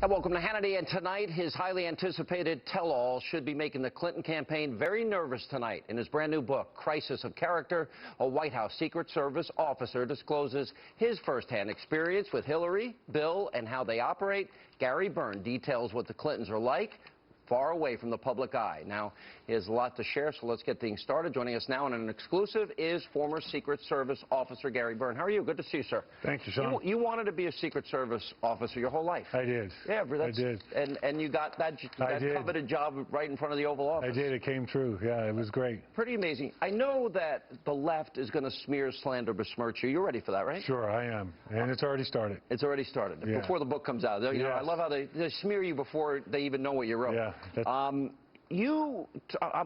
And welcome to Hannity. And tonight, his highly anticipated tell-all should be making the Clinton campaign very nervous tonight. In his brand new book, Crisis of Character, a White House Secret Service officer discloses his firsthand experience with Hillary, Bill, and how they operate. Gary Byrne details what the Clintons are like, far away from the public eye. Now, he has a lot to share, so let's get things started. Joining us now on an exclusive is former Secret Service officer Gary Byrne. How are you? Good to see you, sir. Thank you, Sean. You wanted to be a Secret Service officer your whole life. I did. Yeah, I did. And you got that coveted job right in front of the Oval Office. I did. It came true. Yeah, it was great. Pretty amazing. I know that the left is going to smear, slander, besmirch you. You're ready for that, right? Sure, I am. And it's already started. It's already started. Yeah. Before the book comes out. You know, I love how they smear you before they even know what you wrote. Yeah. I'm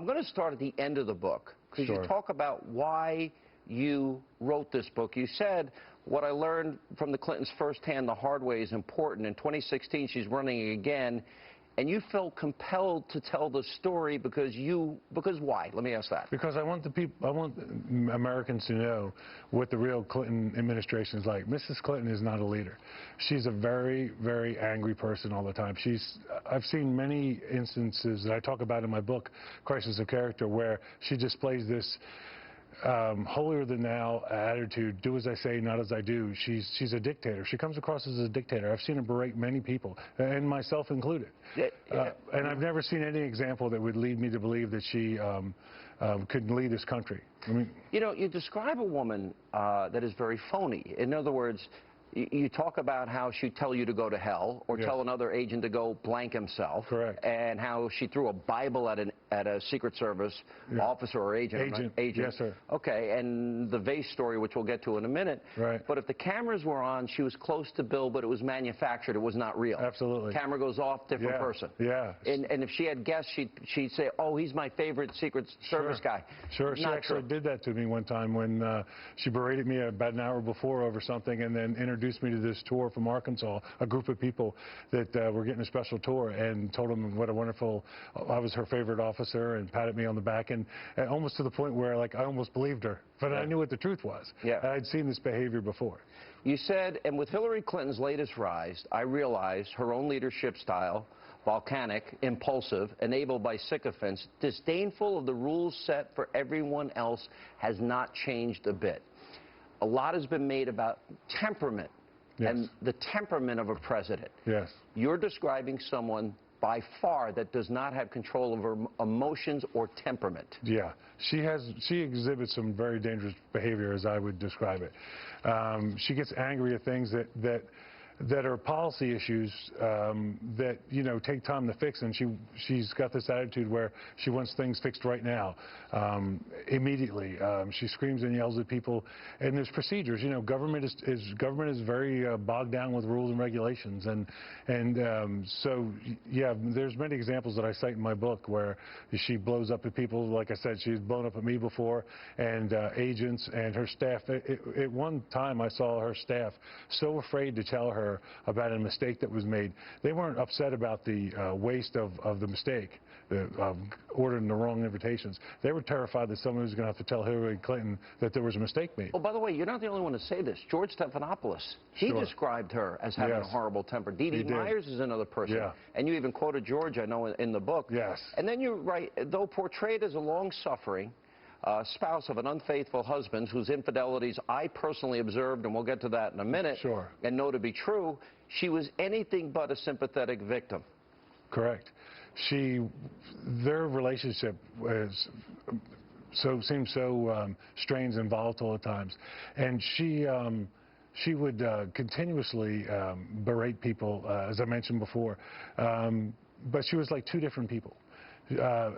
going to start at the end of the book because Sure. you talk about why you wrote this book. You said, what I learned from the Clintons firsthand the hard way is important. In 2016, she's running again, and you felt compelled to tell the story because why? Let me ask that. Because I want Americans to know what the real Clinton administration is like. Mrs. Clinton is not a leader. She's a very, very angry person all the time. I've seen many instances that I talk about in my book, Crisis of Character, where she displays this holier-than-thou attitude, do as I say, not as I do. She's a dictator. She comes across as a dictator. I've seen her berate many people, and myself included. And I've never seen any example that would lead me to believe that she could lead this country. I mean, you know, you describe a woman that is very phony. In other words, you talk about how she'd tell you to go to hell or tell another agent to go blank himself. Correct. And how she threw a Bible at a Secret Service officer or agent. Yes, sir. Okay, and the vase story, which we'll get to in a minute. Right. But if the cameras were on, she was close to Bill, but it was manufactured. It was not real. Absolutely. Camera goes off, different person. Yeah. And if she had guests, she'd say, oh, he's my favorite Secret Service guy. Sure. She actually did that to me one time when she berated me about an hour before over something and then introduced me to this tour from Arkansas, a group of people that were getting a special tour, and told them what a wonderful, I was her favorite officer, and patted me on the back, and almost to the point where, like, I almost believed her, but I knew what the truth was. Yeah. I'd seen this behavior before. You said, and with Hillary Clinton's latest rise, I realized her own leadership style, volcanic, impulsive, enabled by sycophants, disdainful of the rules set for everyone else, has not changed a bit. A lot has been made about temperament and the temperament of a president. Yes. You're describing someone by far that does not have control of her emotions or temperament. Yeah, she exhibits some very dangerous behavior, as I would describe it. She gets angry at things that are policy issues that, you know, take time to fix, and she's got this attitude where she wants things fixed right now, immediately. She screams and yells at people, and there's procedures. You know, government is very bogged down with rules and regulations, and so yeah, there's many examples that I cite in my book where she blows up at people. Like I said, she's blown up at me before, and agents and her staff. At one time, I saw her staff so afraid to tell her about a mistake that was made. They weren't upset about the waste of the mistake, ordering the wrong invitations. They were terrified that someone was going to have to tell Hillary Clinton that there was a mistake made. Oh, by the way, you're not the only one to say this. George Stephanopoulos, he described her as having a horrible temper. Dee Dee Myers is another person. Yeah. And you even quoted George, I know, in the book. Yes. And then you write, though portrayed as a long-suffering spouse of an unfaithful husband whose infidelities I personally observed, and we'll get to that in a minute, and know to be true, she was anything but a sympathetic victim. Correct. Their relationship seemed so strange and volatile at times, and she would continuously berate people, as I mentioned before, but she was like two different people.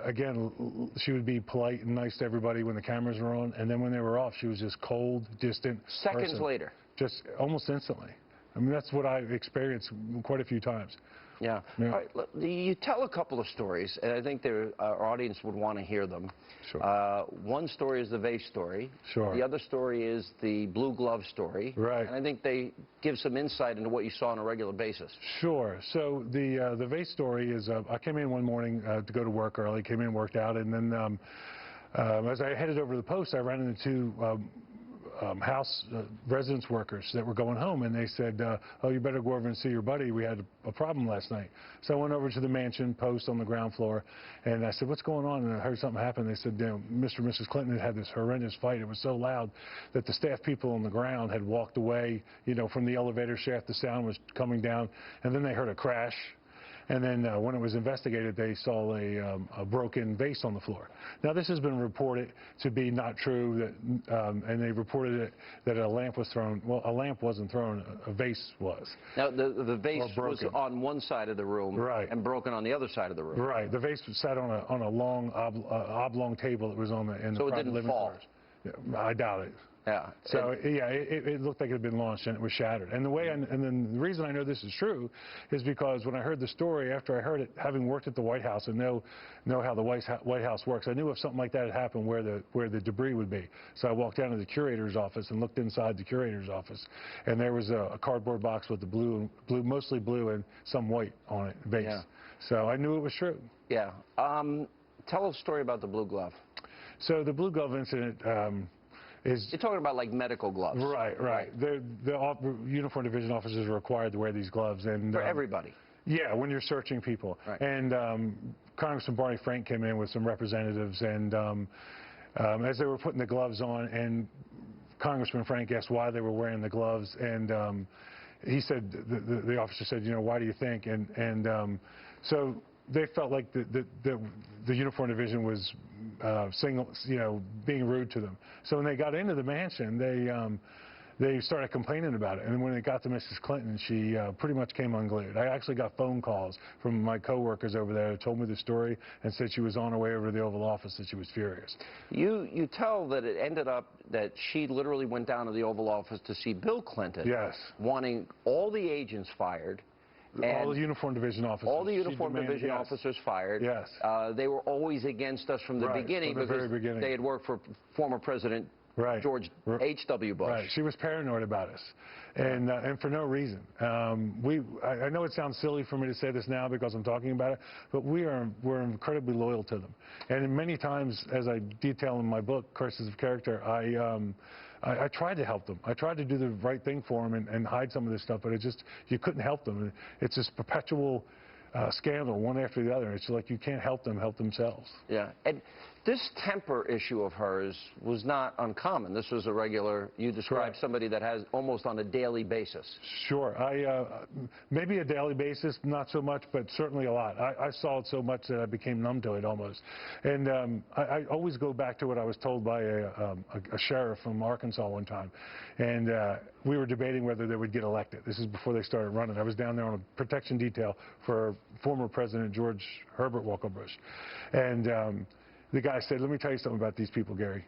Again, she would be polite and nice to everybody when the cameras were on, and then when they were off, she was just cold, distant. Seconds later. Just almost instantly. I mean, that's what I've experienced quite a few times. Yeah. All right, look, you tell a couple of stories, and I think our audience would want to hear them. Sure. One story is the vase story. Sure. The other story is the blue glove story. Right. And I think they give some insight into what you saw on a regular basis. Sure. So the vase story is, I came in one morning to go to work early, came in, worked out, and then as I headed over to the post, I ran into house residence workers that were going home, and they said, oh, you better go over and see your buddy. We had a problem last night. So I went over to the mansion post on the ground floor, and I said, what's going on? And I heard something happen. They said, Mr. and Mrs. Clinton had this horrendous fight. It was so loud that the staff people on the ground had walked away, from the elevator shaft. The sound was coming down, and then they heard a crash. And then when it was investigated, they saw a broken vase on the floor. Now, this has been reported to be not true, and they reported it that a lamp was thrown. Well, a lamp wasn't thrown, a vase was. Now, the vase was on one side of the room, right, and broken on the other side of the room. Right. The vase was sat on a long oblong table that was in the private living quarters. Yeah, I doubt it. Yeah. So yeah, it looked like it had been launched and it was shattered. And then the reason I know this is true is because when I heard the story, after I heard it, having worked at the White House and know how the White House works, I knew if something like that had happened where the debris would be. So I walked down to the curator's office and looked inside the curator's office, and there was a cardboard box with the mostly blue and some white on it, vase. Yeah. So I knew it was true. Yeah. Tell us a story about the blue glove. So the blue glove incident. You're talking about like medical gloves. Right. The uniform division officers are required to wear these gloves. And for everybody. Yeah, when you're searching people. Right. And Congressman Barney Frank came in with some representatives, and as they were putting the gloves on, and Congressman Frank asked why they were wearing the gloves, and he said, the officer said, why do you think? And so they felt like the uniform division was being rude to them. So when they got into the mansion, they started complaining about it. And when it got to Mrs. Clinton, she pretty much came unglued. I actually got phone calls from my coworkers over there that told me the story and said she was on her way over to the Oval Office, that she was furious. You tell that it ended up that she literally went down to the Oval Office to see Bill Clinton. Yes. Wanting all the agents fired. All the uniform division officers. All the uniform division officers fired. Yes. They were always against us from the beginning because they had worked for former President George H.W. Bush. Right. She was paranoid about us, and for no reason. I know it sounds silly for me to say this now because I'm talking about it, but we're incredibly loyal to them. And many times, as I detail in my book, Crisis of Character, I tried to help them. I tried to do the right thing for them and hide some of this stuff, but you couldn't help them. It's this perpetual scandal, one after the other. It's like you can't help them help themselves. Yeah. And this temper issue of hers was not uncommon. This was a regular, you described somebody that has almost on a daily basis. Sure. Maybe a daily basis, not so much, but certainly a lot. I saw it so much that I became numb to it almost. And I always go back to what I was told by a sheriff from Arkansas one time. And we were debating whether they would get elected. This is before they started running. I was down there on a protection detail for former President George Herbert Walker Bush. And the guy said, let me tell you something about these people, Gary.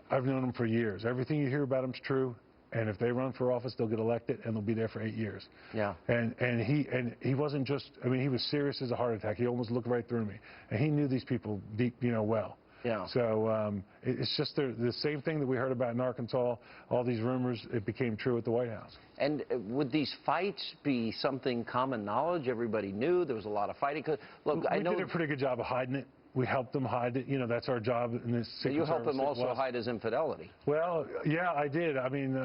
I've known them for years. Everything you hear about them's true, and if they run for office, they'll get elected, and they'll be there for 8 years. Yeah. And he wasn't just, he was serious as a heart attack. He almost looked right through me. And he knew these people deep, well. Yeah. So it's just the same thing that we heard about in Arkansas, all these rumors, it became true at the White House. And would these fights be something common knowledge? Everybody knew there was a lot of fighting. Look, I know we did a pretty good job of hiding it. We helped them hide it. That's our job in this Secret Service. You helped them also hide his infidelity. Well, yeah, I did. I did.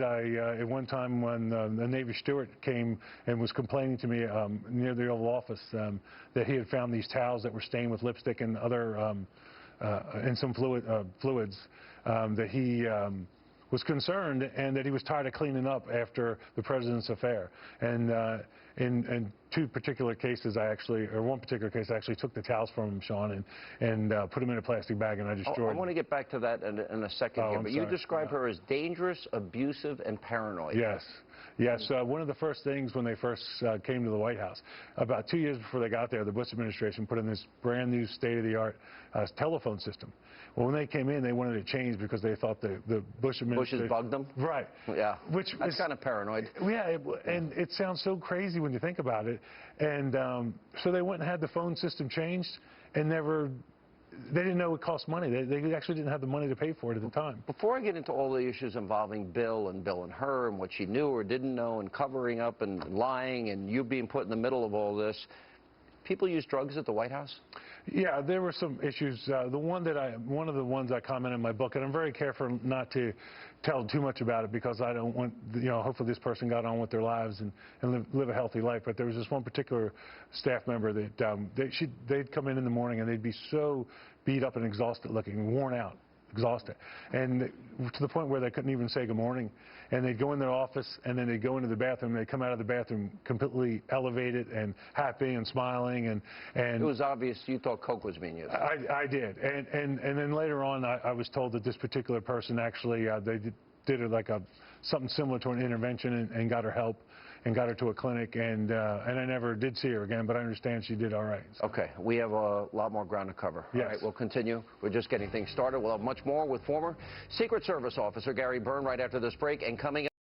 At one time when the Navy steward came and was complaining to me near the Oval Office that he had found these towels that were stained with lipstick and other and some fluids, that he was concerned and that he was tired of cleaning up after the president's affair. And in two particular cases, one particular case, I actually took the towels from him, Sean, and put them in a plastic bag, and I destroyed I want to get back to that in a second here, but you describe her as dangerous, abusive, and paranoid. Yes. Yes, one of the first things when they first came to the White House, about 2 years before they got there, the Bush administration put in this brand new state-of-the-art telephone system. Well, when they came in, they wanted it changed because they thought the Bush administration... Bushes bugged them? Right. Yeah, that's kind of paranoid. Yeah, and it sounds so crazy when you think about it. And so they went and had the phone system changed and they didn't know it cost money. They actually didn't have the money to pay for it at the time. Before I get into all the issues involving Bill and her and what she knew or didn't know and covering up and lying and you being put in the middle of all this, people use drugs at the White House? Yeah, there were some issues. One of the ones I comment in my book, and I'm very careful not to tell too much about it because I don't want, hopefully this person got on with their lives and live a healthy life. But there was this one particular staff member that they'd come in the morning and they'd be so beat up and exhausted looking, worn out. Exhausted, and to the point where they couldn't even say good morning. And they'd go in their office, and then they'd go into the bathroom, and they'd come out of the bathroom completely elevated and happy and smiling. And it was obvious you thought coke was being used. I did, and then later on, I was told that this particular person actually they did something similar to an intervention and got her help and got her to a clinic, and I never did see her again, but I understand she did all right. So. Okay, we have a lot more ground to cover. Yes. All right, we'll continue. We're just getting things started. We'll have much more with former Secret Service officer Gary Byrne right after this break, and coming